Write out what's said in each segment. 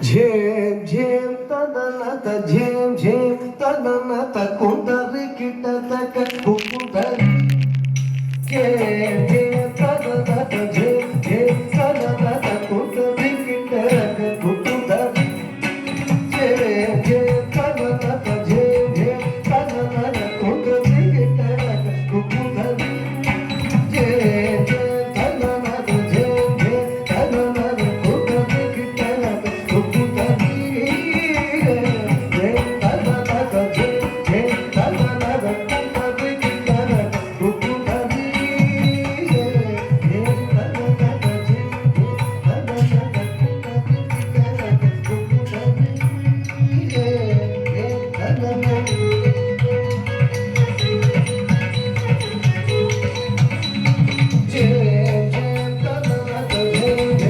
झेम झेम तदनत झेम झेम तदनत कुंदरी किटतक कुकुदरी झेम झेम तदनत झेम झेम तदनत कुंदरी किटतक कुकुदरी झेम झेम तदनत झेम झेम तदनत कुंदरी किटतक कुकुदरी झेम झेम तदनत झेम झेम तदनत कुंदरी किटतक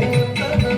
कुकुदरी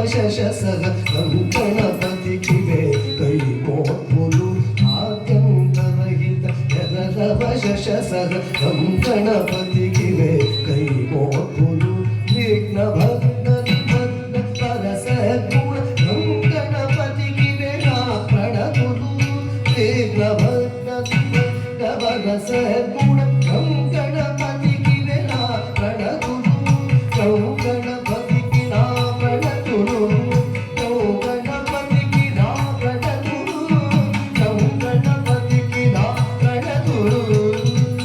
శశసగ గణపతికివే కై మోత్ములు ఆద్యంతరహిత ఎరవ శశసగ గణపతికివే కై మోత్ములు విఘ్న భగ్న నిబద్ధ పరస గుణ గణపతికివే నా ప్రణతులు విఘ్న భగ్న నిబద్ధ పరస గుణ